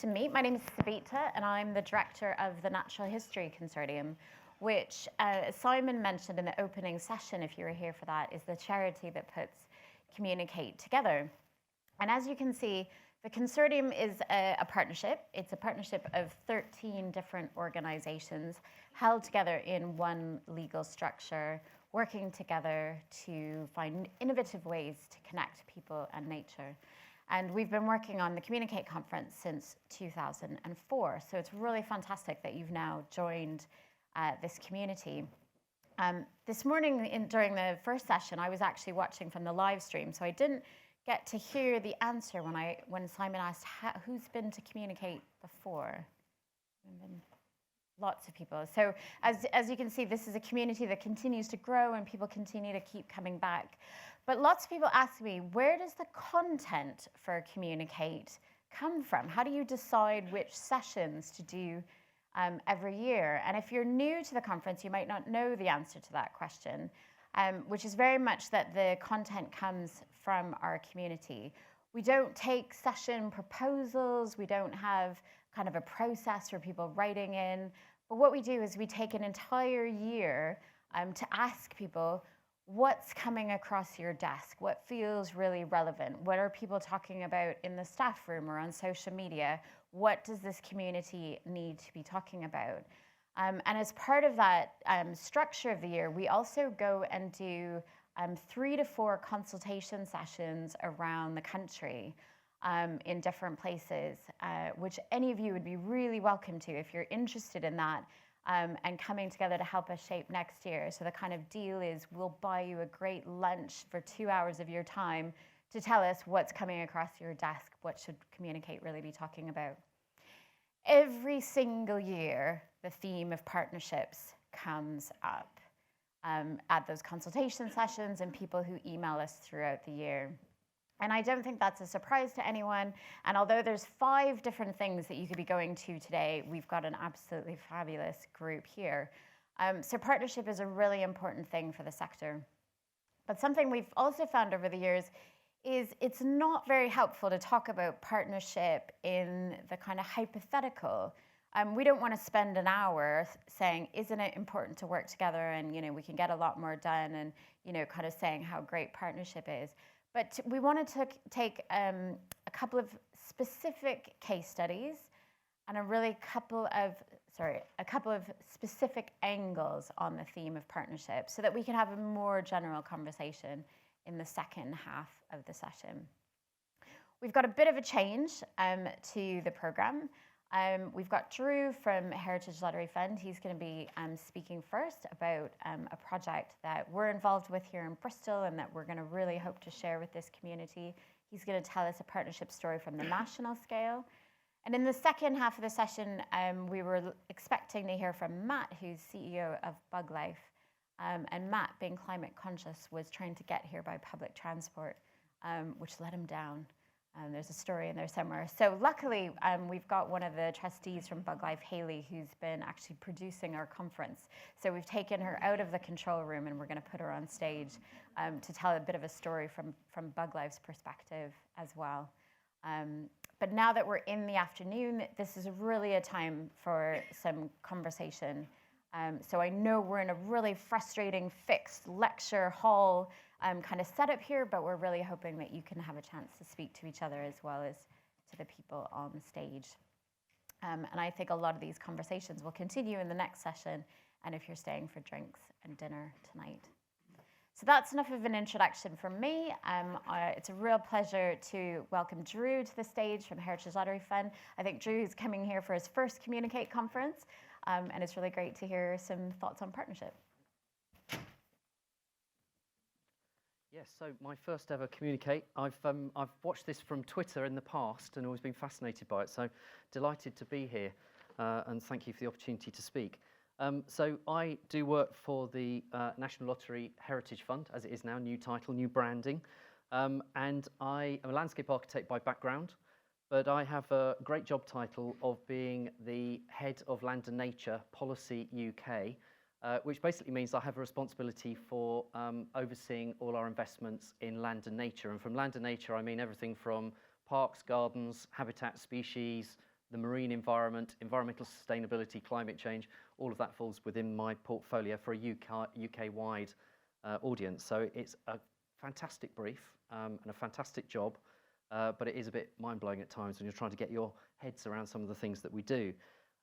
To meet. My name is Savita, and I'm the director of the Natural History Consortium, which Simon mentioned in the opening session, if you were here for that, is the charity that puts Communicate together. And as you can see, the consortium is a partnership. It's a partnership of 13 different organizations held together in one legal structure, working together to find innovative ways to connect people and nature. And we've been working on the Communicate conference since 2004. So it's really fantastic that you've now joined this community. This morning during the first session, I was actually watching from the live stream, so I didn't get to hear the answer when Simon asked who's been to Communicate before. Lots of people. So as you can see, this is a community that continues to grow and people continue to keep coming back. But lots of people ask me, where does the content for Communicate come from? How do you decide which sessions to do every year? And if you're new to the conference, you might not know the answer to that question, which is very much that the content comes from our community. We don't take session proposals. We don't have kind of a process for people writing in. But what we do is we take an entire year to ask people, what's coming across your desk? What feels really relevant? What are people talking about in the staff room or on social media? What does this community need to be talking about? And as part of that structure of the year, we also go and do 3 to 4 consultation sessions around the country in different places, which any of you would be really welcome to if you're interested in that and coming together to help us shape next year. So the kind of deal is we'll buy you a great lunch for 2 hours of your time to tell us what's coming across your desk, what should Communicate really be talking about. Every single year, the theme of partnerships comes up at those consultation sessions and people who email us throughout the year. And I don't think that's a surprise to anyone. And although there's 5 different things that you could be going to today, we've got an absolutely fabulous group here. So partnership is a really important thing for the sector. But something we've also found over the years is it's not very helpful to talk about partnership in the kind of hypothetical. We don't want to spend an hour saying, isn't it important to work together and, we can get a lot more done and, kind of saying how great partnership is. But we wanted to take a couple of specific case studies and a couple of specific angles on the theme of partnership so that we can have a more general conversation in the second half of the session. We've got a bit of a change to the program. We've got Drew from Heritage Lottery Fund. He's going to be speaking first about a project that we're involved with here in Bristol and that we're going to really hope to share with this community. He's going to tell us a partnership story from the national scale. And in the second half of the session, we were expecting to hear from Matt, who's CEO of Bug Life. And Matt, being climate conscious, was trying to get here by public transport, which let him down. There's a story in there somewhere. So luckily, we've got one of the trustees from Bug Life, Hayley, who's been actually producing our conference. So we've taken her out of the control room and we're going to put her on stage to tell a bit of a story from Bug Life's perspective as well. But now that we're in the afternoon, this is really a time for some conversation. So I know we're in a really frustrating fixed lecture hall kind of setup here, but we're really hoping that you can have a chance to speak to each other as well as to the people on the stage. And I think a lot of these conversations will continue in the next session, and if you're staying for drinks and dinner tonight. So that's enough of an introduction from me. It's a real pleasure to welcome Drew to the stage from Heritage Lottery Fund. I think Drew is coming here for his first Communicate conference, and it's really great to hear some thoughts on partnership. Yes, so my first ever Communicate. I've watched this from Twitter in the past and always been fascinated by it, so delighted to be here, and thank you for the opportunity to speak. So I do work for the National Lottery Heritage Fund, as it is now, new title, new branding, and I am a landscape architect by background, but I have a great job title of being the head of Land and Nature Policy UK, which basically means I have a responsibility for overseeing all our investments in land and nature. And from land and nature, I mean everything from parks, gardens, habitat, species, the marine environment, environmental sustainability, climate change, all of that falls within my portfolio for a UK-wide audience. So it's a fantastic brief and a fantastic job, but it is a bit mind-blowing at times when you're trying to get your heads around some of the things that we do.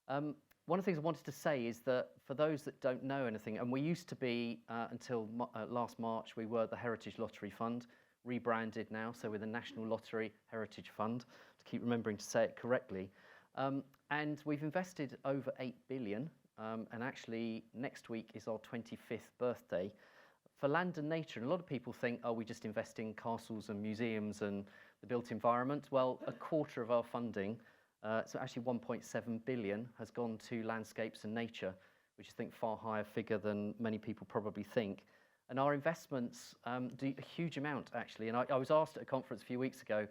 One of the things I wanted to say is that for those that don't know anything, and we used to be, until last March, we were the Heritage Lottery Fund, rebranded now, so we're the National Lottery Heritage Fund, to keep remembering to say it correctly. And we've invested over 8 billion, and actually next week is our 25th birthday. For land and nature, and a lot of people think, oh, we just invest in castles and museums and the built environment. Well, a quarter of our funding, so actually 1.7 billion, has gone to landscapes and nature, which I think far higher figure than many people probably think. And our investments do a huge amount, actually. And I was asked at a conference a few weeks ago,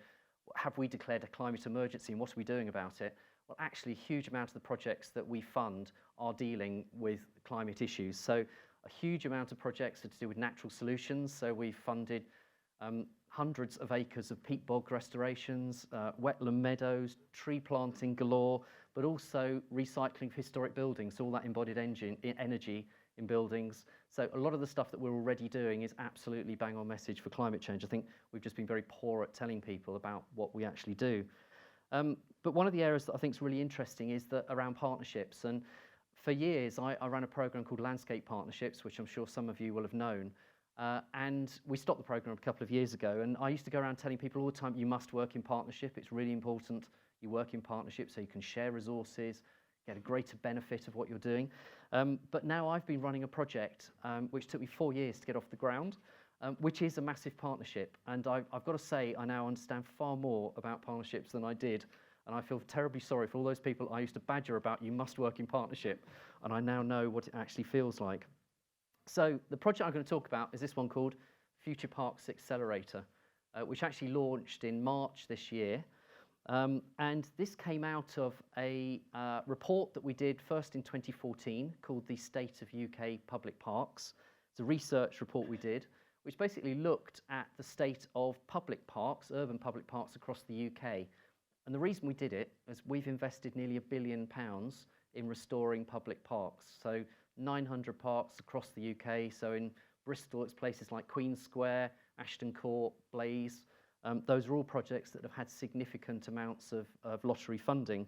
have we declared a climate emergency and what are we doing about it? Well, actually, a huge amount of the projects that we fund are dealing with climate issues. So a huge amount of projects are to do with natural solutions. So we've funded hundreds of acres of peat bog restorations, wetland meadows, tree planting galore, but also recycling of historic buildings, so all that embodied energy in buildings. So a lot of the stuff that we're already doing is absolutely bang on message for climate change. I think we've just been very poor at telling people about what we actually do. But one of the areas that I think is really interesting is that around partnerships. And for years, I ran a program called Landscape Partnerships, which I'm sure some of you will have known. And we stopped the program a couple of years ago. And I used to go around telling people all the time, you must work in partnership. It's really important you work in partnership so you can share resources, get a greater benefit of what you're doing. But now I've been running a project which took me 4 years to get off the ground, which is a massive partnership. And I've got to say, I now understand far more about partnerships than I did. And I feel terribly sorry for all those people I used to badger about, you must work in partnership. And I now know what it actually feels like. So the project I'm going to talk about is this one called Future Parks Accelerator, which actually launched in March this year. And this came out of a report that we did first in 2014 called the State of UK Public Parks. It's a research report we did, which basically looked at the state of public parks, urban public parks across the UK. And the reason we did it is we've invested nearly £1 billion in restoring public parks. So 900 parks across the UK. So in Bristol, it's places like Queen Square, Ashton Court, Blaze. Those are all projects that have had significant amounts of lottery funding.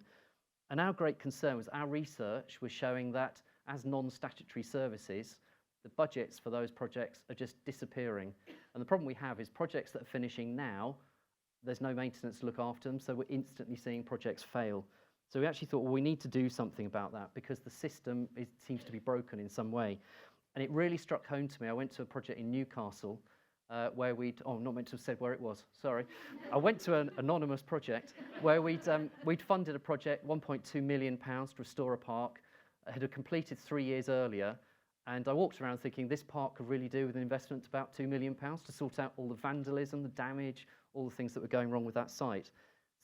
And our great concern was our research was showing that as non-statutory services, the budgets for those projects are just disappearing. And the problem we have is projects that are finishing now, there's no maintenance to look after them, so we're instantly seeing projects fail. So we actually thought, well, we need to do something about that because the system seems to be broken in some way. And it really struck home to me. I went to a project in Newcastle where not meant to have said where it was, sorry. I went to an anonymous project where we'd funded a project, £1.2 million to restore a park. It had completed 3 years earlier. And I walked around thinking this park could really do with an investment of about £2 million to sort out all the vandalism, the damage, all the things that were going wrong with that site.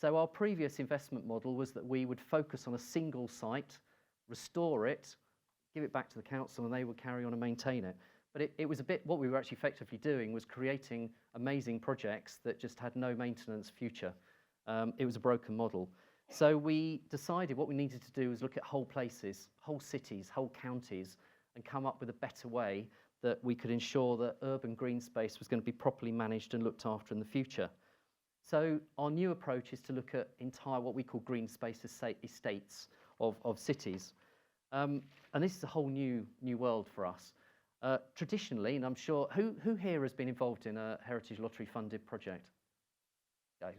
So our previous investment model was that we would focus on a single site, restore it, give it back to the council, and they would carry on and maintain it. But it was a bit, what we were actually effectively doing was creating amazing projects that just had no maintenance future. It was a broken model. So we decided what we needed to do was look at whole places, whole cities, whole counties, and come up with a better way that we could ensure that urban green space was going to be properly managed and looked after in the future. So our new approach is to look at entire what we call green space estates of cities. And this is a whole new world for us. Traditionally, and I'm sure, who here has been involved in a Heritage Lottery funded project?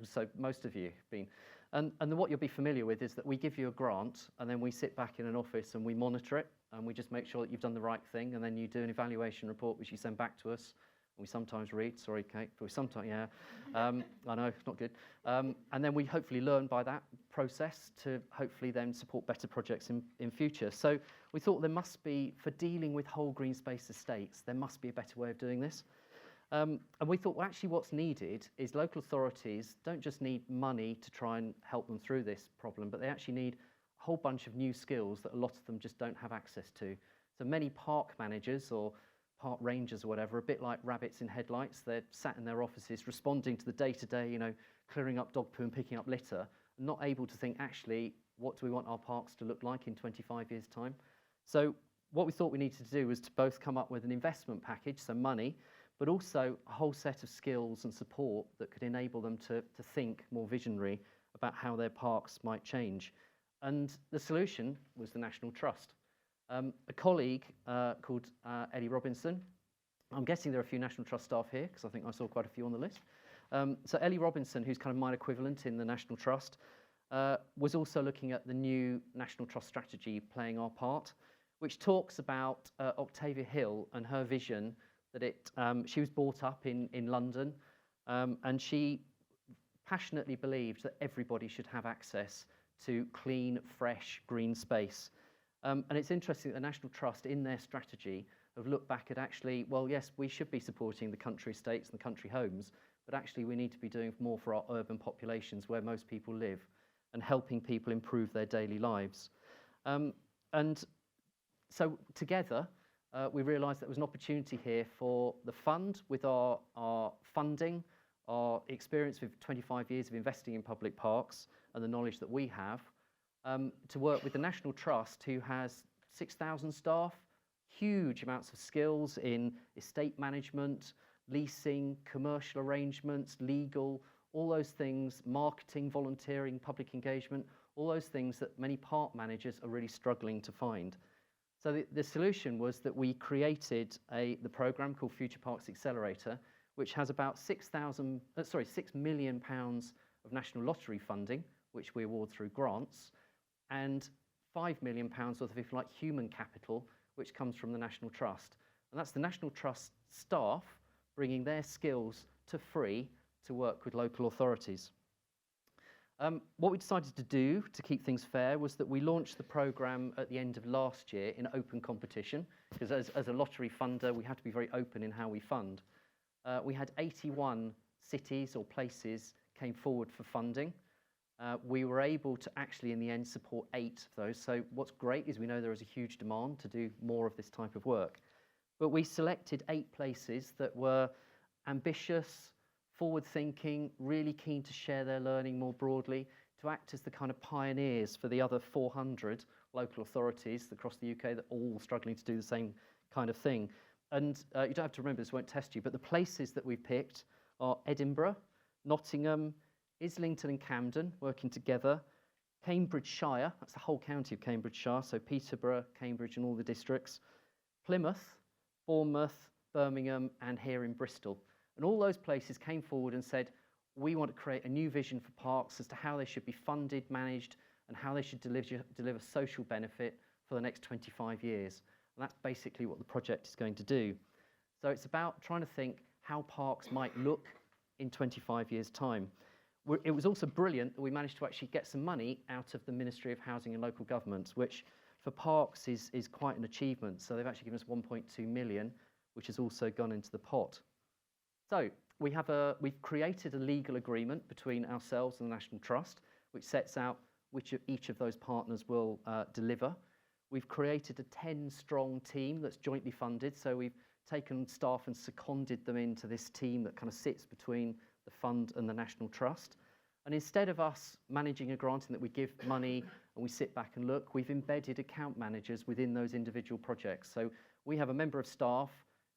So most of you have been. And then what you'll be familiar with is that we give you a grant and then we sit back in an office and we monitor it and we just make sure that you've done the right thing, and then you do an evaluation report which you send back to us. We sometimes read, sorry Kate, but we sometimes, yeah, I know, it's not good. And then we hopefully learn by that process to hopefully then support better projects in future. So we thought there must be, for dealing with whole green space estates, there must be a better way of doing this. And we thought, well, actually what's needed is local authorities don't just need money to try and help them through this problem, but they actually need a whole bunch of new skills that a lot of them just don't have access to. So many park managers or park rangers or whatever, a bit like rabbits in headlights. They're sat in their offices responding to the day-to-day, clearing up dog poo and picking up litter, not able to think, actually, what do we want our parks to look like in 25 years' time? So what we thought we needed to do was to both come up with an investment package, so money, but also a whole set of skills and support that could enable them to think more visionary about how their parks might change. And the solution was the National Trust. A colleague called Ellie Robinson, I'm guessing there are a few National Trust staff here, because I think I saw quite a few on the list. So Ellie Robinson, who's kind of my equivalent in the National Trust, was also looking at the new National Trust strategy, Playing Our Part, which talks about Octavia Hill and her vision that she was brought up in London, and she passionately believed that everybody should have access to clean, fresh, green space. And it's interesting that the National Trust, in their strategy, have looked back at actually, well, yes, we should be supporting the country estates and the country homes, but actually we need to be doing more for our urban populations where most people live and helping people improve their daily lives. And so together, we realised there was an opportunity here for the fund, with our funding, our experience with 25 years of investing in public parks and the knowledge that we have, to work with the National Trust, who has 6,000 staff, huge amounts of skills in estate management, leasing, commercial arrangements, legal, all those things, marketing, volunteering, public engagement, all those things that many park managers are really struggling to find. So the solution was that we created the program called Future Parks Accelerator, which has about £6 million of national lottery funding, which we award through grants, and £5 million worth of, if you like, human capital, which comes from the National Trust. And that's the National Trust staff bringing their skills to free to work with local authorities. What we decided to do to keep things fair was that we launched the programme at the end of last year in open competition, because as a lottery funder, we have to be very open in how we fund. We had 81 cities or places came forward for funding. We were able to actually, in the end, support 8 of those. So what's great is we know there is a huge demand to do more of this type of work. But we selected 8 places that were ambitious, forward-thinking, really keen to share their learning more broadly, to act as the kind of pioneers for the other 400 local authorities across the UK that are all struggling to do the same kind of thing. And you don't have to remember, this won't test you, but the places that we picked are Edinburgh, Nottingham, Islington and Camden, working together, Cambridgeshire, that's the whole county of Cambridgeshire, so Peterborough, Cambridge and all the districts, Plymouth, Bournemouth, Birmingham and here in Bristol. And all those places came forward and said, we want to create a new vision for parks as to how they should be funded, managed, and how they should deliver social benefit for the next 25 years. And that's basically what the project is going to do. So it's about trying to think how parks might look in 25 years' time. It was also brilliant that we managed to actually get some money out of the Ministry of Housing and Local Government, which for parks is quite an achievement. So they've actually given us 1.2 million, which has also gone into the pot. So we've created a legal agreement between ourselves and the National Trust, which sets out which of each of those partners will deliver. We've created a 10-strong team that's jointly funded. So we've taken staff and seconded them into this team that kind of sits between the fund and the National Trust. And instead of us managing a grant in that we give money and we sit back and look, we've embedded account managers within those individual projects. So we have a member of staff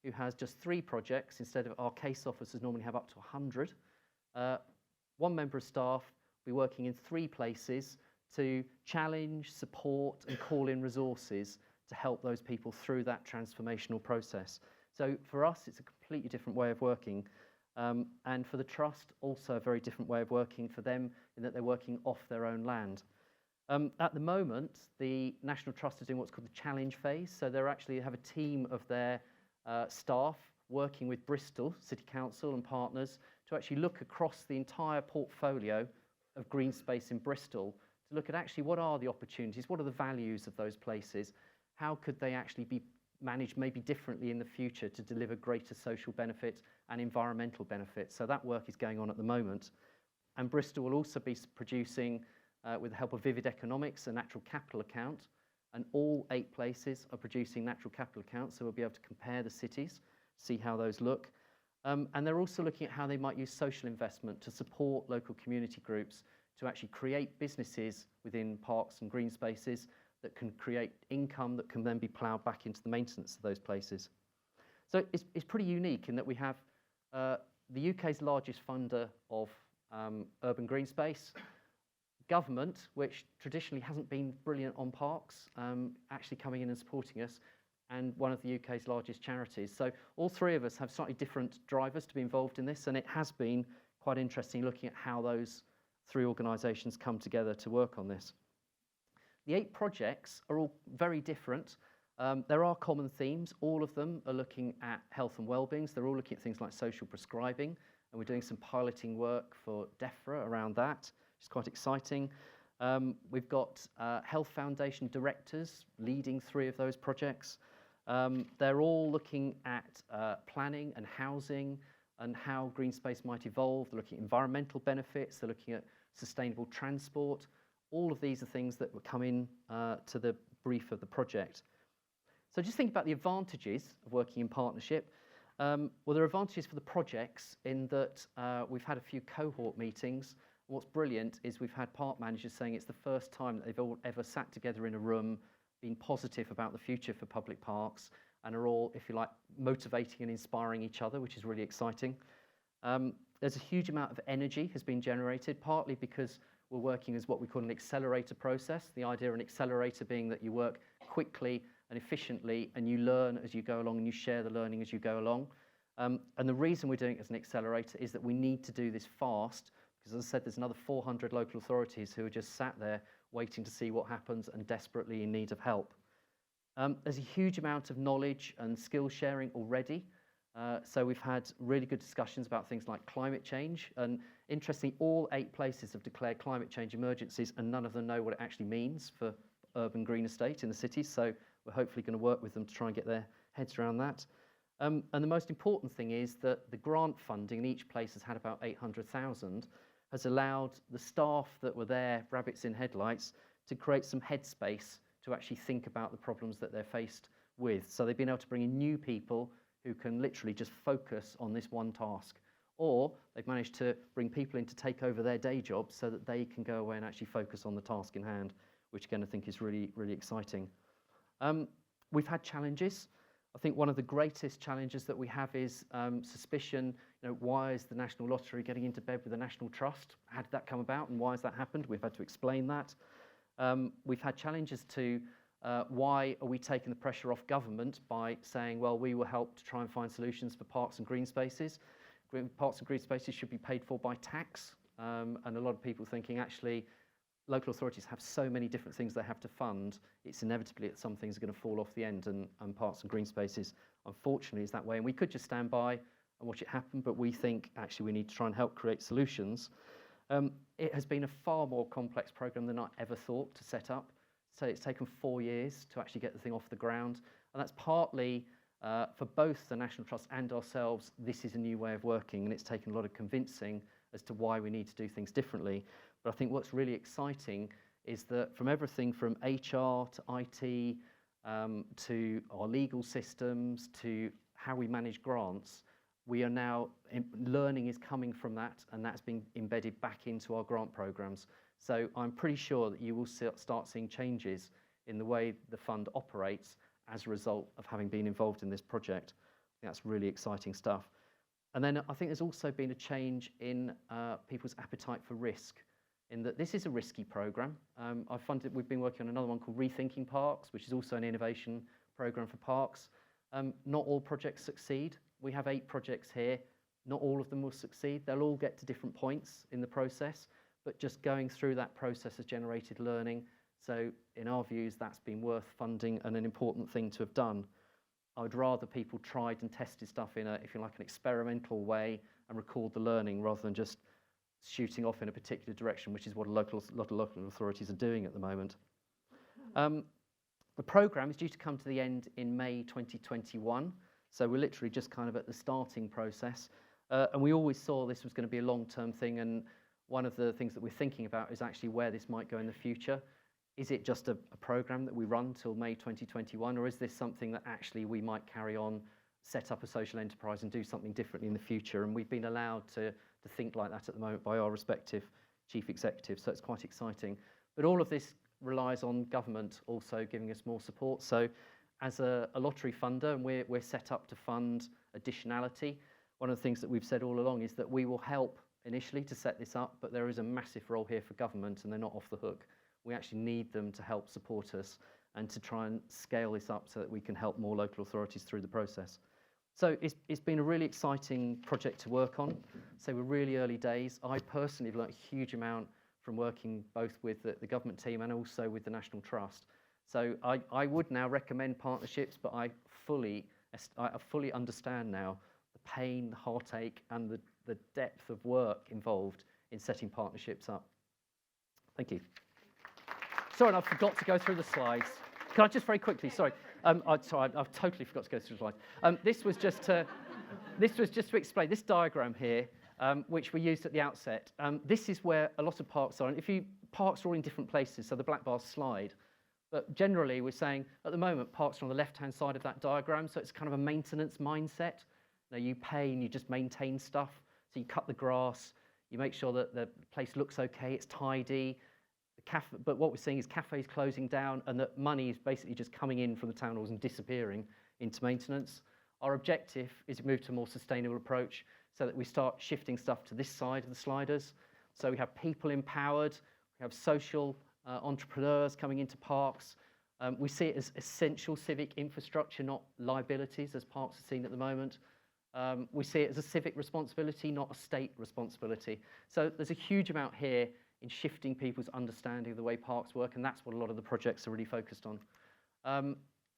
who has just 3 projects instead of our case officers normally have up to 100. One member of staff will be working in 3 places to challenge, support and call in resources to help those people through that transformational process. So for us, it's a completely different way of working. And for the Trust, also a very different way of working for them in that they're working off their own land. At the moment, the National Trust is doing what's called the challenge phase. So they actually have a team of their staff working with Bristol City Council and partners to actually look across the entire portfolio of green space in Bristol to look at actually what are the opportunities, what are the values of those places, how could they actually be managed maybe differently in the future to deliver greater social benefit and environmental benefits. So that work is going on at the moment. And Bristol will also be producing, with the help of Vivid Economics, a natural capital account. And all 8 places are producing natural capital accounts, so we'll be able to compare the cities, see how those look. And they're also looking at how they might use social investment to support local community groups to actually create businesses within parks and green spaces that can create income that can then be ploughed back into the maintenance of those places. So it's pretty unique in that we have the UK's largest funder of urban green space, government, which traditionally hasn't been brilliant on parks, actually coming in and supporting us, and one of the UK's largest charities. So all three of us have slightly different drivers to be involved in this, and it has been quite interesting looking at how those three organisations come together to work on this. The 8 projects are all very different. There are common themes. All of them are looking at health and well-being. So they're all looking at things like social prescribing, and we're doing some piloting work for DEFRA around that, which is quite exciting. We've got Health Foundation directors leading 3 of those projects. They're all looking at planning and housing and how green space might evolve. They're looking at environmental benefits. They're looking at sustainable transport. All of these are things that will come in to the brief of the project. So just think about the advantages of working in partnership. Well, there are advantages for the projects in that we've had a few cohort meetings. What's brilliant is we've had park managers saying it's the first time that they've all ever sat together in a room, been positive about the future for public parks, and are all, if you like, motivating and inspiring each other, which is really exciting. There's a huge amount of energy has been generated, partly because we're working as what we call an accelerator process. The idea of an accelerator being that you work quickly and efficiently, and you learn as you go along, and you share the learning as you go along. And the reason we're doing it as an accelerator is that we need to do this fast, because as I said, there's another 400 local authorities who are just sat there waiting to see what happens and desperately in need of help. There's a huge amount of knowledge and skill sharing already. So we've had really good discussions about things like climate change, and interestingly, all 8 places have declared climate change emergencies, and none of them know what it actually means for urban green estate in the cities. So we're hopefully going to work with them to try and get their heads around that. And the most important thing is that the grant funding, and each place has had about 800,000, has allowed the staff that were there, rabbits in headlights, to create some headspace to actually think about the problems that they're faced with. So they've been able to bring in new people who can literally just focus on this one task. Or they've managed to bring people in to take over their day jobs so that they can go away and actually focus on the task in hand, which again I think is really, really exciting. We've had challenges. I think one of the greatest challenges that we have is suspicion. Why is the National Lottery getting into bed with the National Trust? How did that come about, and why has that happened? We've had to explain that. We've had challenges to why are we taking the pressure off government by saying, well, we will help to try and find solutions for parks and green spaces. Parks and green spaces should be paid for by tax, and a lot of people thinking actually local authorities have so many different things they have to fund, it's inevitably that some things are going to fall off the end, and parks and green spaces, unfortunately, is that way. And we could just stand by and watch it happen, but we think actually we need to try and help create solutions. It has been a far more complex programme than I ever thought to set up. So it's taken 4 years to actually get the thing off the ground, and that's partly for both the National Trust and ourselves. This is a new way of working, and it's taken a lot of convincing as to why we need to do things differently. But I think what's really exciting is that from everything from HR to IT to our legal systems to how we manage grants, we are now, learning is coming from that, and that's being embedded back into our grant programs. So I'm pretty sure that you will start seeing changes in the way the fund operates as a result of having been involved in this project. I think that's really exciting stuff. And then I think there's also been a change in people's appetite for risk, in that this is a risky programme. We've been working on another one called Rethinking Parks, which is also an innovation programme for parks. Not all projects succeed. We have 8 projects here. Not all of them will succeed. They'll all get to different points in the process, but just going through that process has generated learning. So in our views, that's been worth funding and an important thing to have done. I would rather people tried and tested stuff in if you like, an experimental way and record the learning rather than just shooting off in a particular direction, which is what a lot of local authorities are doing at the moment. The programme is due to come to the end in May 2021, so we're literally just kind of at the starting process. And we always saw this was going to be a long-term thing, and one of the things that we're thinking about is actually where this might go in the future. Is it just a programme that we run till May 2021, or is this something that actually we might carry on, set up a social enterprise and do something differently in the future? And we've been allowed to think like that at the moment by our respective chief executive, so it's quite exciting. But all of this relies on government also giving us more support. So as a lottery funder, and we're set up to fund additionality, one of the things that we've said all along is that we will help initially to set this up, but there is a massive role here for government, and they're not off the hook. We actually need them to help support us and to try and scale this up so that we can help more local authorities through the process. So it's been a really exciting project to work on. So we're really early days. I personally have learnt a huge amount from working both with the government team and also with the National Trust. So I would now recommend partnerships, but I fully understand now the pain, the heartache, and the depth of work involved in setting partnerships up. Thank you. Sorry, and I forgot to go through the slides. Can I just very quickly, sorry. Sorry, I've totally forgot to go through the slides. This was just to explain this diagram here, which we used at the outset. This is where a lot of parks are. And parks are all in different places, so the black bars slide. But generally, we're saying at the moment, parks are on the left-hand side of that diagram, so it's kind of a maintenance mindset. Now, you pay and you just maintain stuff. So you cut the grass, you make sure that the place looks okay, it's tidy. But what we're seeing is cafes closing down, and that money is basically just coming in from the town halls and disappearing into maintenance. Our objective is to move to a more sustainable approach so that we start shifting stuff to this side of the sliders. So we have people empowered, we have social entrepreneurs coming into parks. We see it as essential civic infrastructure, not liabilities, as parks are seen at the moment. We see it as a civic responsibility, not a state responsibility. So there's a huge amount here in shifting people's understanding of the way parks work, and that's what a lot of the projects are really focused on.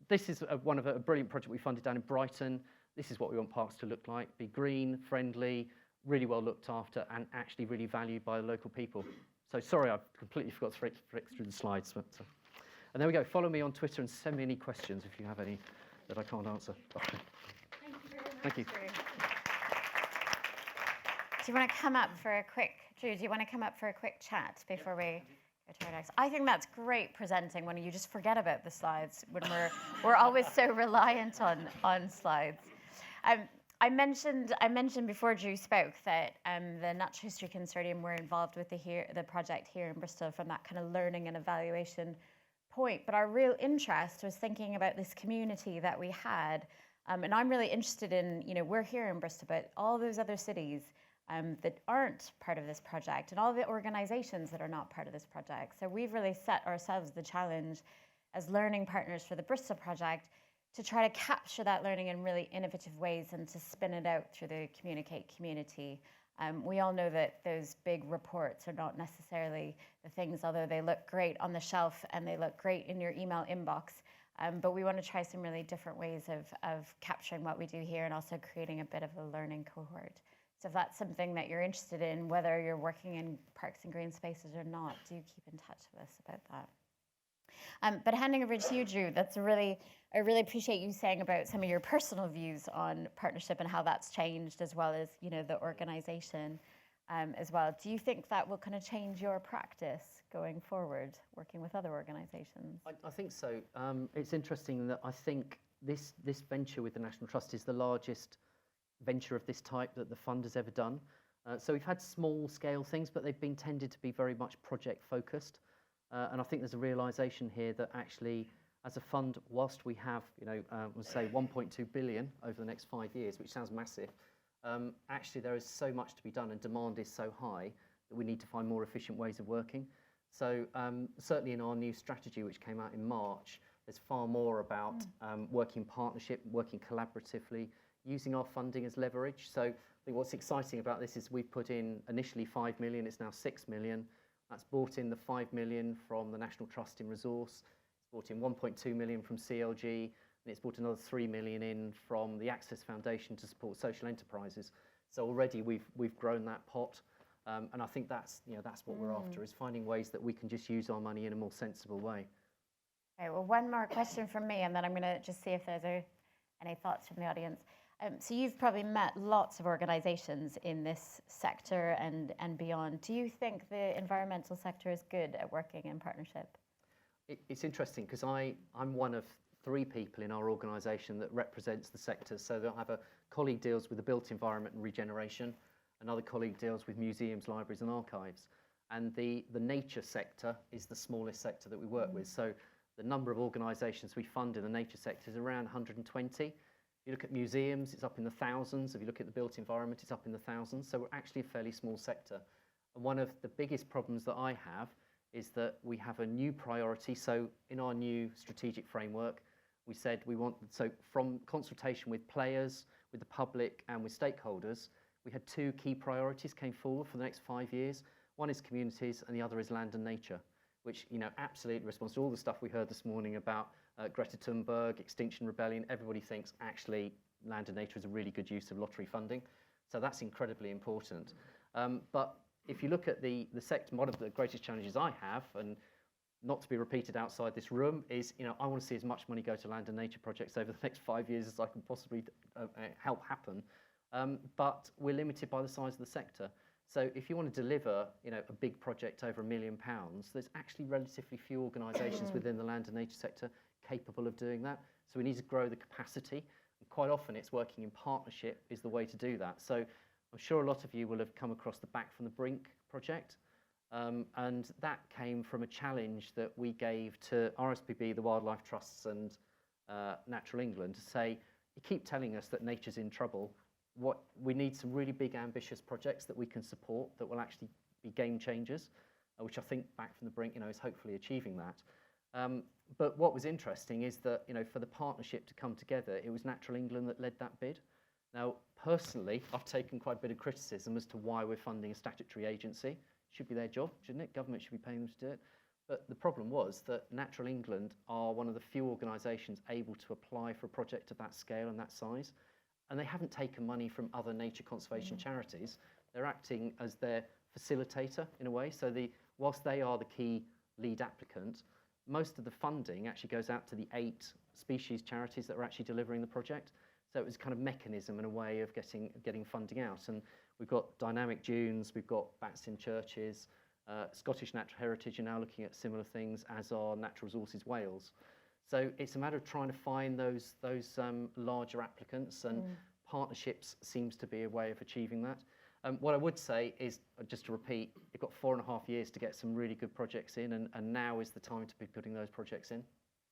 This is a brilliant project we funded down in Brighton. This is what we want parks to look like: be green, friendly, really well looked after, and actually really valued by the local people. So sorry, I completely forgot to flick through the slides. But, and there we go. Follow me on Twitter and send me any questions if you have any that I can't answer. Thank you very much. Thank you. Do you want to come up for a quick, Drew, do you want to come up for a quick chat before we go to our next? I think that's great presenting when you just forget about the slides, when we're always so reliant on slides. I mentioned before Drew spoke that the Natural History Consortium were involved with the project here in Bristol from that kind of learning and evaluation point. But our real interest was thinking about this community that we had. And I'm really interested in, we're here in Bristol, but all those other cities that aren't part of this project and all the organizations that are not part of this project. So we've really set ourselves the challenge as learning partners for the Bristol project to try to capture that learning in really innovative ways and to spin it out through the Communicate community. We all know that those big reports are not necessarily the things, although they look great on the shelf and they look great in your email inbox. But we want to try some really different ways of capturing what we do here and also creating a bit of a learning cohort. So if that's something that you're interested in, whether you're working in parks and green spaces or not, do keep in touch with us about that. But handing over to you, Drew, I really appreciate you saying about some of your personal views on partnership and how that's changed, as well as the organisation as well. Do you think that will kind of change your practice going forward, working with other organisations? I think so. It's interesting that I think this venture with the National Trust is the largest venture of this type that the fund has ever done. So we've had small scale things, but they've been tended to be very much project focused. And I think there's a realisation here that actually, as a fund, whilst we have, we'll say 1.2 billion over the next 5 years, which sounds massive, actually there is so much to be done and demand is so high that we need to find more efficient ways of working. So certainly in our new strategy, which came out in March, there's far more about working in partnership, working collaboratively, using our funding as leverage. So I think what's exciting about this is we've put in initially 5 million, it's now 6 million. That's brought in the 5 million from the National Trust in Resource. It's brought in 1.2 million from CLG, and it's brought another 3 million in from the Access Foundation to support social enterprises. So already we've grown that pot, and I think that's what we're after, is finding ways that we can just use our money in a more sensible way. Okay, well, one more question from me, and then I'm going to just see if there's any thoughts from the audience. So you've probably met lots of organisations in this sector and beyond. Do you think the environmental sector is good at working in partnership? It's interesting because I'm one of 3 people in our organisation that represents the sector. So I have a colleague deals with the built environment and regeneration, another colleague deals with museums, libraries and archives. and the nature sector is the smallest sector that we work with. So the number of organisations we fund in the nature sector is around 120. If you look at museums, it's up in the thousands. If you look at the built environment, it's up in the thousands. So we're actually a fairly small sector. And one of the biggest problems that I have is that we have a new priority. So in our new strategic framework, we said we want, so from consultation with players, with the public and with stakeholders, we had two key priorities came forward for the next 5 years. One is communities and the other is land and nature, which, you know, absolutely responds to all the stuff we heard this morning about Greta Thunberg, Extinction Rebellion. Everybody thinks actually land and nature is a really good use of lottery funding. So that's incredibly important. But if you look at the sector, one of the greatest challenges I have, and not to be repeated outside this room, is, you know, I want to see as much money go to land and nature projects over the next 5 years as I can possibly help happen. But we're limited by the size of the sector. So if you want to deliver, you know, a big project over £1 million, there's actually relatively few organisations within the land and nature sector capable of doing that. So we need to grow the capacity. And quite often it's working in partnership is the way to do that. So I'm sure a lot of you will have come across the Back from the Brink project. And that came from a challenge that we gave to RSPB, the Wildlife Trusts and Natural England to say, you keep telling us that nature's in trouble. We need some really big, ambitious projects that we can support that will actually be game changers, which I think Back from the Brink, you know, is hopefully achieving that. But what was interesting is that, you know, for the partnership to come together, it was Natural England that led that bid. Now, personally, I've taken quite a bit of criticism as to why we're funding a statutory agency. Should be their job, shouldn't it? Government should be paying them to do it. But the problem was that Natural England are one of the few organisations able to apply for a project of that scale and that size. And they haven't taken money from other nature conservation charities. They're acting as their facilitator in a way. So whilst they are the key lead applicant, most of the funding actually goes out to the 8 species charities that are actually delivering the project. So it was kind of mechanism and a way of getting funding out. And we've got dynamic dunes, we've got bats in churches, Scottish Natural Heritage are now looking at similar things, as are Natural Resources Wales. So it's a matter of trying to find those larger applicants, and partnerships seems to be a way of achieving that. What I would say is, just to repeat, you've got 4.5 years to get some really good projects in, and now is the time to be putting those projects in.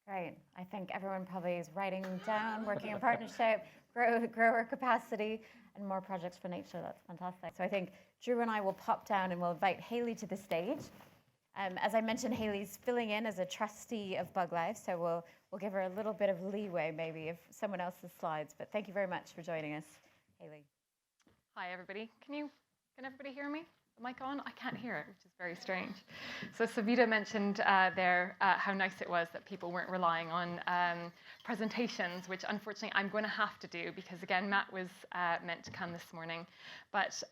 Great. I think everyone probably is writing down, working in partnership, grow our capacity, and more projects for nature. That's fantastic. So I think Drew and I will pop down and we'll invite Hayley to the stage. As I mentioned, Hayley's filling in as a trustee of Bug Life, so we'll give her a little bit of leeway maybe of someone else's slides. But thank you very much for joining us, Hayley. Hi, everybody. Can everybody hear me? The mic on? I can't hear it, which is very strange. So Savita mentioned there how nice it was that people weren't relying on presentations, which unfortunately I'm going to have to do because, again, Matt was meant to come this morning. But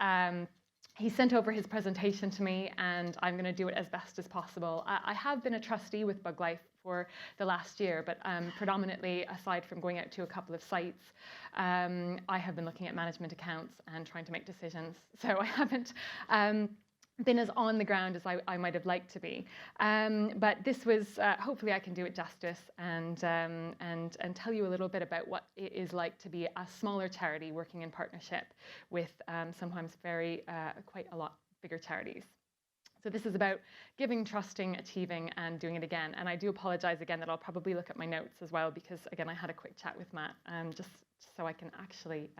he sent over his presentation to me, and I'm going to do it as best as possible. I have been a trustee with Bug Life for the last year, but predominantly, aside from going out to a couple of sites, I have been looking at management accounts and trying to make decisions. So I haven't been as on the ground as I might have liked to be. But this was, hopefully I can do it justice and tell you a little bit about what it is like to be a smaller charity working in partnership with sometimes quite a lot bigger charities. So this is about giving, trusting, achieving, and doing it again. And I do apologize again that I'll probably look at my notes as well, because again, I had a quick chat with Matt, just so I can actually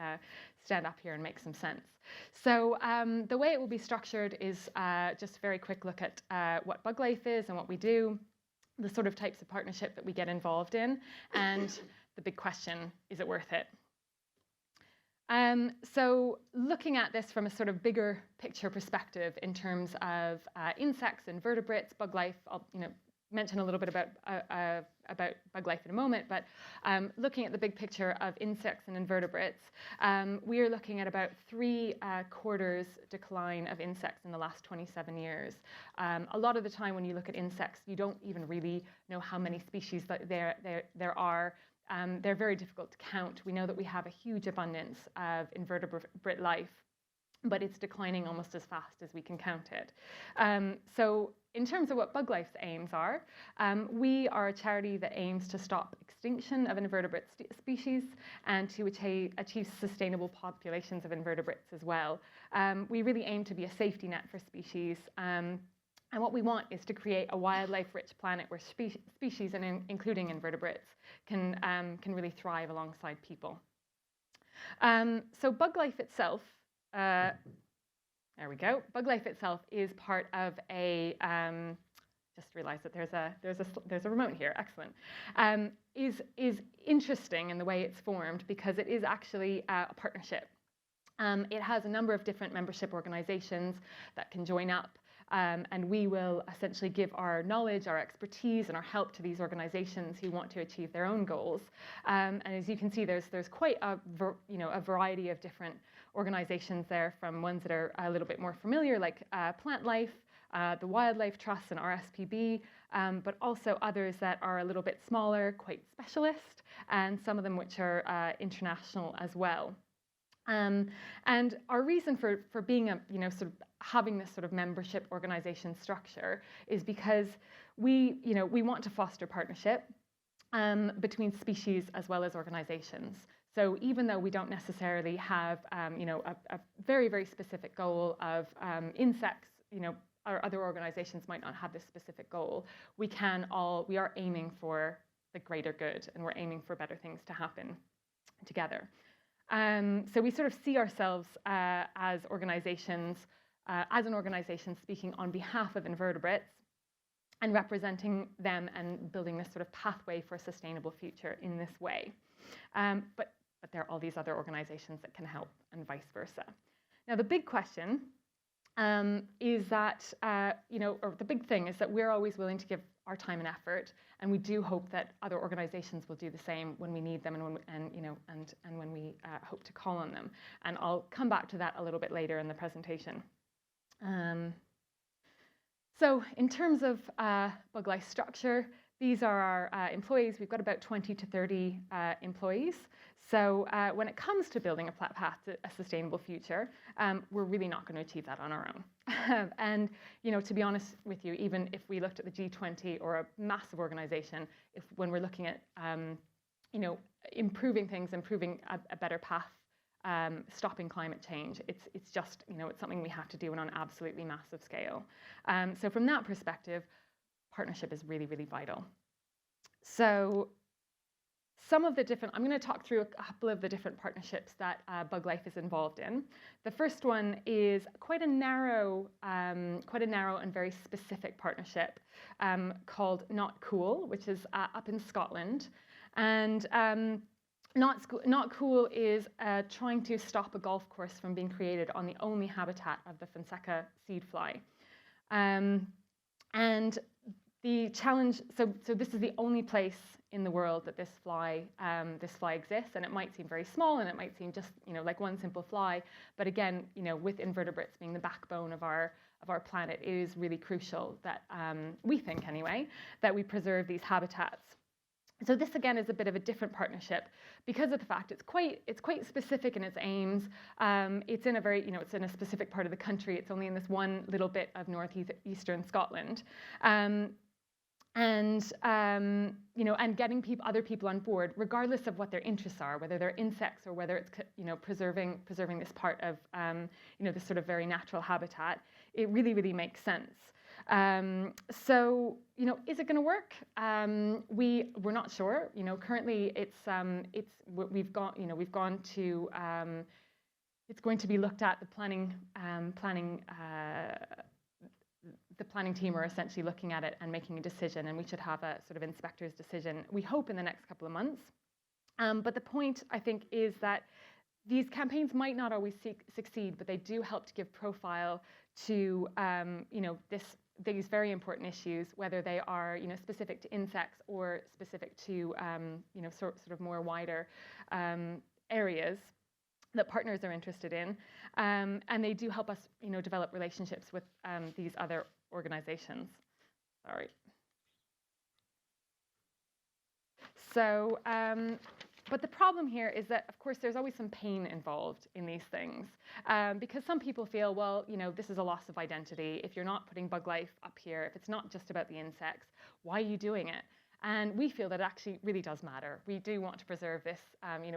stand up here and make some sense. So the way it will be structured is just a very quick look at what Bug Life is and what we do, the sort of types of partnership that we get involved in, and the big question, is it worth it? So looking at this from a sort of bigger picture perspective in terms of insects, invertebrates, Bug Life, I'll mention a little bit about Bug Life in a moment, but looking at the big picture of insects and invertebrates, we are looking at about 3/4 decline of insects in the last 27 years. A lot of the time when you look at insects, you don't even really know how many species that there are. They're very difficult to count. We know that we have a huge abundance of invertebrate life, but it's declining almost as fast as we can count it. So in terms of what Bug Life's aims are, we are a charity that aims to stop extinction of invertebrate species and to achieve sustainable populations of invertebrates as well. We really aim to be a safety net for species, And what we want is to create a wildlife-rich planet where species, and including invertebrates, can really thrive alongside people. So bug life itself, there we go. Bug life itself is part of a, just realized that there's a remote here, excellent, is interesting in the way it's formed because it is actually a partnership. It has a number of different membership organizations that can join up, and we will essentially give our knowledge, our expertise, and our help to these organizations who want to achieve their own goals. And as you can see, there's quite a variety of different organizations there, from ones that are a little bit more familiar, like Plant Life, the Wildlife Trust, and RSPB, but also others that are a little bit smaller, quite specialist, and some of them which are international as well. And our reason for being sort of having this sort of membership organization structure is because we want to foster partnership between species as well as organizations. So even though we don't necessarily have a very, very specific goal of insects, our other organizations might not have this specific goal, we are aiming for the greater good, and we're aiming for better things to happen together. So we sort of see ourselves as an organization speaking on behalf of invertebrates and representing them and building this sort of pathway for a sustainable future in this way. But there are all these other organizations that can help, and vice versa. Now, the big question is that, or the big thing is that we're always willing to give our time and effort, and we do hope that other organizations will do the same when we need them and when we hope to call on them. And I'll come back to that a little bit later in the presentation. So in terms of bug life structure, these are our employees. We've got about 20 to 30 employees. So when it comes to building a path to a sustainable future, we're really not going to achieve that on our own. And to be honest with you, even if we looked at the G20 or a massive organization, when we're looking at improving things, improving a better path, stopping climate change, it's just it's something we have to do on an absolutely massive scale. So from that perspective, partnership is really, really vital. So I'm going to talk through a couple of the different partnerships that Bug Life is involved in. The first one is quite a narrow and very specific partnership called Not Cool, which is up in Scotland. And Not Cool is trying to stop a golf course from being created on the only habitat of the Fonseca seed fly. And the challenge, so this is the only place in the world that this fly exists, and it might seem very small, and it might seem just like one simple fly, but again, with invertebrates being the backbone of our planet, it is really crucial that we think anyway that we preserve these habitats. So this again is a bit of a different partnership because of the fact it's quite specific in its aims. It's in a very it's in a specific part of the country. It's only in this one little bit of northeastern Scotland. And getting other people on board, regardless of what their interests are, whether they're insects or whether it's preserving this part of this sort of very natural habitat, it really, really makes sense. So is it going to work? We're not sure. Currently it's going to be looked at. The planning team are essentially looking at it and making a decision, and we should have a sort of inspector's decision, we hope, in the next couple of months. But the point, I think, is that these campaigns might not always succeed, but they do help to give profile to these very important issues, whether they are specific to insects or specific to sort of more wider areas that partners are interested in, and they do help us develop relationships with these other organizations. Sorry. So, but the problem here is that, of course, there's always some pain involved in these things, because some people feel, well, this is a loss of identity. If you're not putting bug life up here, if it's not just about the insects, why are you doing it? And we feel that it actually really does matter. We do want to preserve this.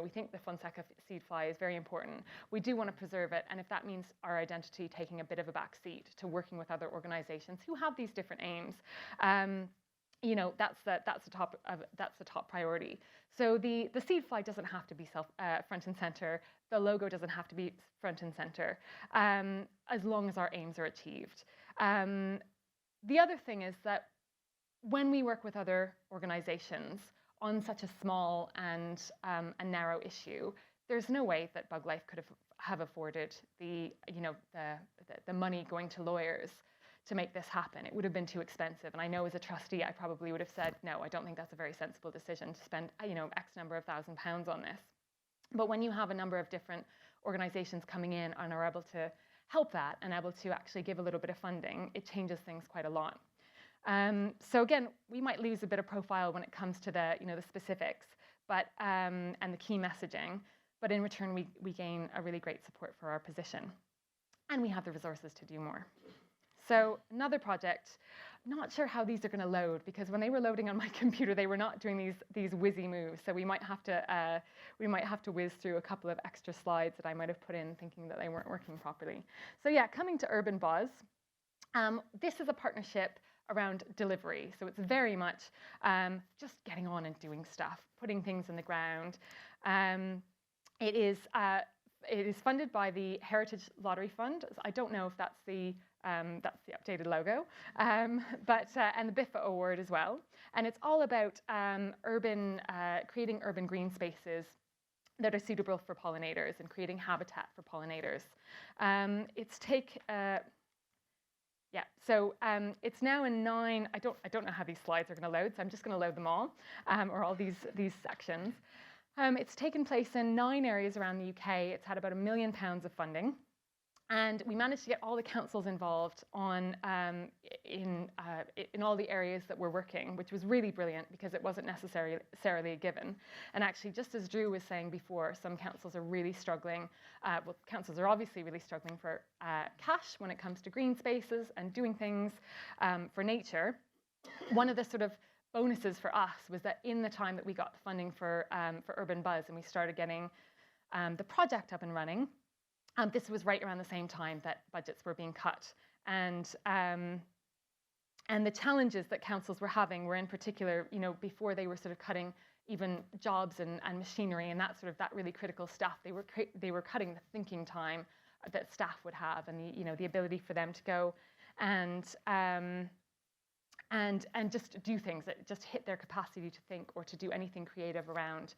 We think the Fonseca seed fly is very important. We do want to preserve it, and if that means our identity taking a bit of a back seat to working with other organizations who have these different aims, that's the top priority. So the seed fly doesn't have to be front and center. The logo doesn't have to be front and center, as long as our aims are achieved. The other thing is that when we work with other organizations on such a small and a narrow issue, there's no way that Bug Life could have afforded the money going to lawyers to make this happen. It would have been too expensive. And I know as a trustee, I probably would have said, no, I don't think that's a very sensible decision to spend, X number of £1,000s on this. But when you have a number of different organizations coming in and are able to help that and able to actually give a little bit of funding, it changes things quite a lot. So again, we might lose a bit of profile when it comes to the specifics, but and the key messaging. But in return, we gain a really great support for our position, and we have the resources to do more. So another project, not sure how these are going to load, because when they were loading on my computer, they were not doing these whizzy moves. So we might have to whiz through a couple of extra slides that I might have put in, thinking that they weren't working properly. So yeah, coming to Urban Buzz, this is a partnership around delivery. So it's very much just getting on and doing stuff, putting things in the ground. It is funded by the Heritage Lottery Fund. I don't know if that's the updated logo, but and the BIFA award as well. And it's all about creating urban green spaces that are suitable for pollinators and creating habitat for pollinators. It's now in 9. I don't know how these slides are going to load, so I'm just going to load them all, or all these sections. It's taken place in 9 areas around the UK. It's had about £1 million of funding, and we managed to get all the councils involved in all the areas that we're working, which was really brilliant because it wasn't necessarily a given. And actually, just as Drew was saying before, some councils are really struggling. Councils are obviously really struggling for cash when it comes to green spaces and doing things for nature. One of the sort of bonuses for us was that in the time that we got the funding for Urban Buzz and we started getting the project up and running, this was right around the same time that budgets were being cut. And the challenges that councils were having were in particular, before they were sort of cutting even jobs and machinery and that really critical stuff, they were cutting the thinking time that staff would have and the ability for them to go and just do things that just hit their capacity to think or to do anything creative around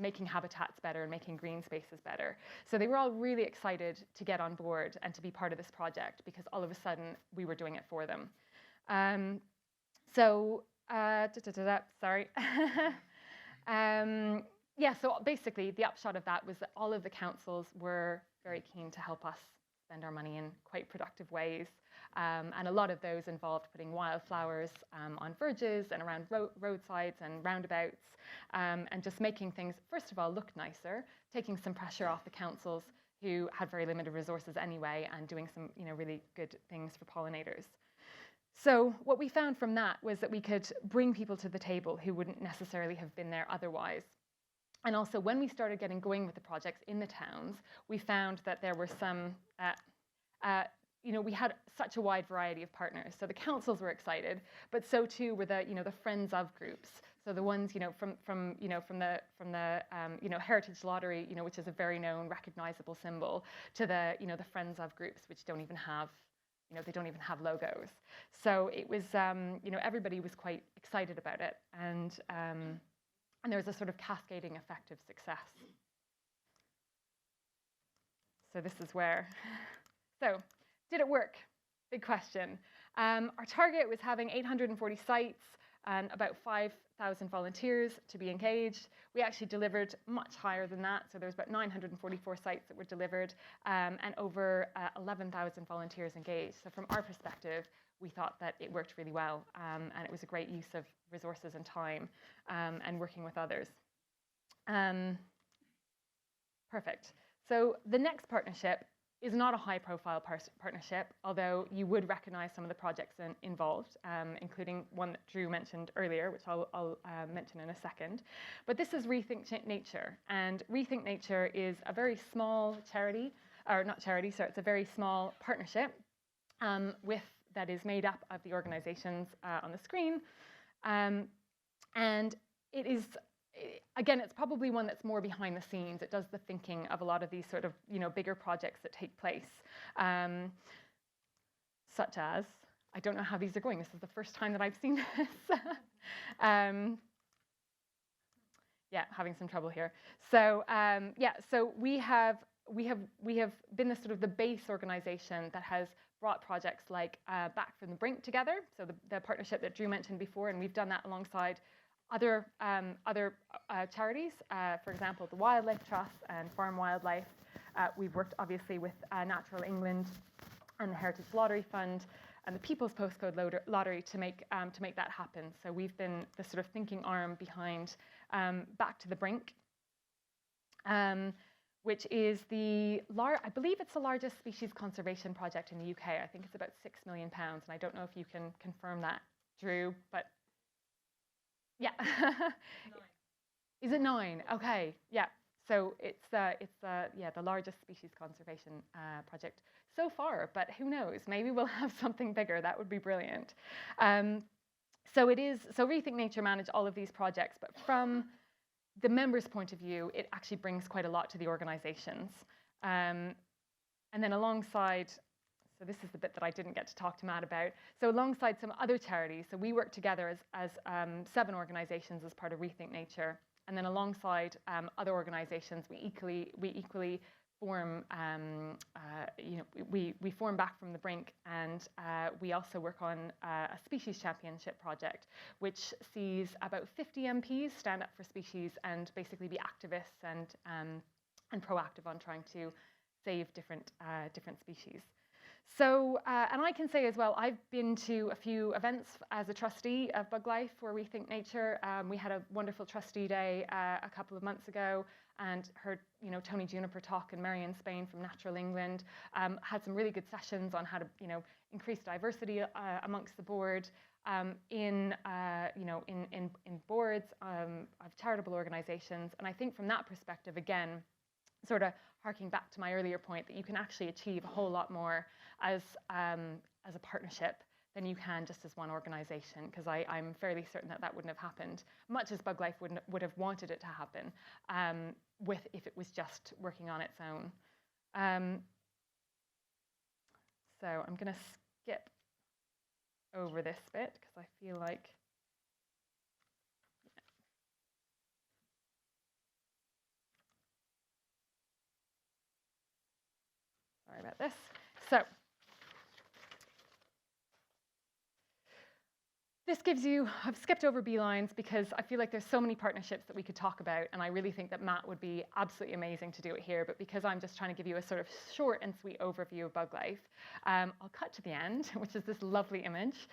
making habitats better and making green spaces better. So they were all really excited to get on board and to be part of this project because all of a sudden we were doing it for them. So basically the upshot of that was that all of the councils were very keen to help us spend our money in quite productive ways. And a lot of those involved putting wildflowers on verges and around roadsides and roundabouts, and just making things, first of all, look nicer, taking some pressure off the councils who had very limited resources anyway, and doing some really good things for pollinators. So what we found from that was that we could bring people to the table who wouldn't necessarily have been there otherwise. And also when we started getting going with the projects in the towns, we found that there were some we had such a wide variety of partners. So the councils were excited, but so too were the friends of groups. So the ones from the Heritage Lottery, which is a very known, recognizable symbol, to the friends of groups, which don't even have they don't even have logos. So it was everybody was quite excited about it, and there was a sort of cascading effect of success. So this is where. So. Did it work? Big question. Our target was having 840 sites and about 5,000 volunteers to be engaged. We actually delivered much higher than that. So there was about 944 sites that were delivered and over 11,000 volunteers engaged. So from our perspective, we thought that it worked really well and it was a great use of resources and time and working with others. Perfect. So the next partnership is not a high-profile partnership, although you would recognize some of the projects involved, including one that Drew mentioned earlier, which I'll mention in a second. But this is Rethink Nature, and Rethink Nature is a very small charity, or not charity, sorry, it's a very small partnership that is made up of the organizations on the screen. And it is, again, it's probably one that's more behind the scenes. It does the thinking of a lot of these sort of, bigger projects that take place, such as, I don't know how these are going. This is the first time that I've seen this. Yeah, having some trouble here. So so we have been the sort of the base organization that has brought projects like Back from the Brink together. So the partnership that Drew mentioned before, and we've done that alongside other charities, for example, the Wildlife Trust and Farm Wildlife. We've worked obviously with Natural England and the Heritage Lottery Fund and the People's Postcode Lottery to make that happen. So we've been the sort of thinking arm behind Back to the Brink, which is I believe it's the largest species conservation project in the UK. I think it's about £6 million, and I don't know if you can confirm that, Drew, but yeah. 9. Is it 9? Okay, yeah. So it's the largest species conservation project so far, but who knows? Maybe we'll have something bigger. That would be brilliant. So Rethink Nature manage all of these projects, but from the members' point of view, it actually brings quite a lot to the organizations. And then alongside, so this is the bit that I didn't get to talk to Matt about. So alongside some other charities, so we work together as 7 organizations as part of Rethink Nature. And then alongside other organizations, we equally form, we form Back from the Brink, and we also work on a species championship project, which sees about 50 MPs stand up for species and basically be activists and proactive on trying to save different species. So, and I can say as well, I've been to a few events as a trustee of Bug Life for Rethink Nature. We had a wonderful trustee day a couple of months ago, and heard Tony Juniper talk and Marion Spain from Natural England. Had some really good sessions on how to increase diversity amongst the board in boards of charitable organisations. And I think from that perspective, again, sort of harking back to my earlier point, that you can actually achieve a whole lot more as a partnership than you can just as one organisation, because I'm fairly certain that wouldn't have happened, much as Bug Life would have wanted it to happen, if it was just working on its own. So I'm going to skip over this bit because I feel like sorry about this. So this gives you, I've skipped over beelines because I feel like there's so many partnerships that we could talk about, and I really think that Matt would be absolutely amazing to do it here, but because I'm just trying to give you a sort of short and sweet overview of Bug Life, I'll cut to the end, which is this lovely image.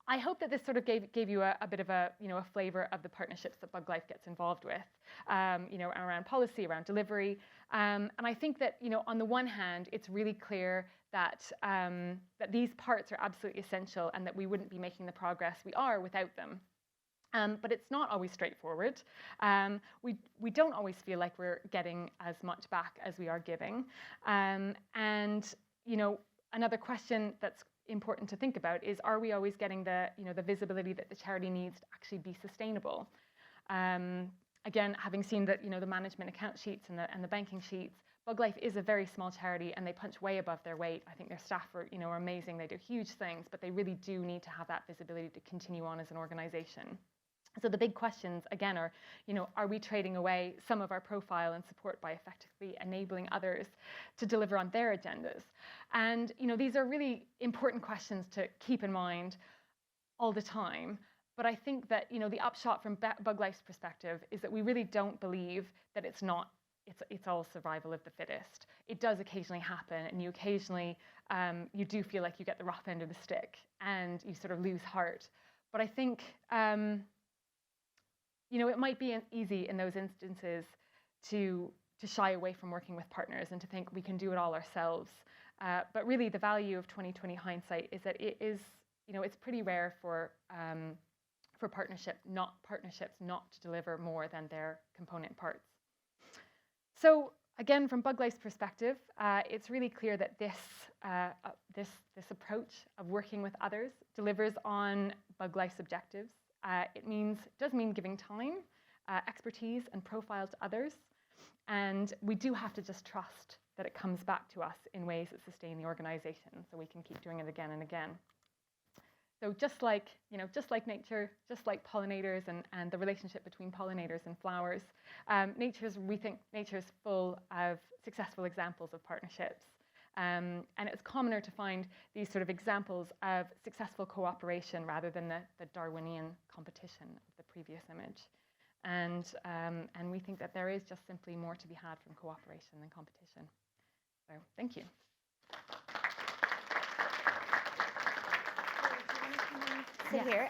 I hope that this sort of gave you a bit of a flavour of the partnerships that Bug Life gets involved with, around policy, around delivery. And I think that, on the one hand, it's really clear that these parts are absolutely essential and that we wouldn't be making the progress we are without them. But it's not always straightforward. We don't always feel like we're getting as much back as we are giving. And, another question that's important to think about is, are we always getting the visibility that the charity needs to actually be sustainable? Again, having seen that the management account sheets and the banking sheets, Bug Life is a very small charity and they punch way above their weight. I think their staff are amazing. They do huge things, but they really do need to have that visibility to continue on as an organization. So the big questions again are, are we trading away some of our profile and support by effectively enabling others to deliver on their agendas? And these are really important questions to keep in mind all the time. But I think that the upshot from Bug Life's perspective is that we really don't believe that it's all survival of the fittest. It does occasionally happen, and you occasionally you do feel like you get the rough end of the stick and you sort of lose heart. But I think it might be easy in those instances to shy away from working with partners and to think we can do it all ourselves. But really, the value of 2020 hindsight is that it is, it's pretty rare for partnerships not to deliver more than their component parts. So again, from Bug Life's perspective, it's really clear that this approach of working with others delivers on Bug Life's objectives. It does mean giving time, expertise, and profile to others, and we do have to just trust that it comes back to us in ways that sustain the organization, so we can keep doing it again and again. So just like nature, just like pollinators and the relationship between pollinators and flowers, we think nature's full of successful examples of partnerships. And it's commoner to find these sort of examples of successful cooperation rather than the Darwinian competition of the previous image. And we think that there is just simply more to be had from cooperation than competition. So thank you. Sit here.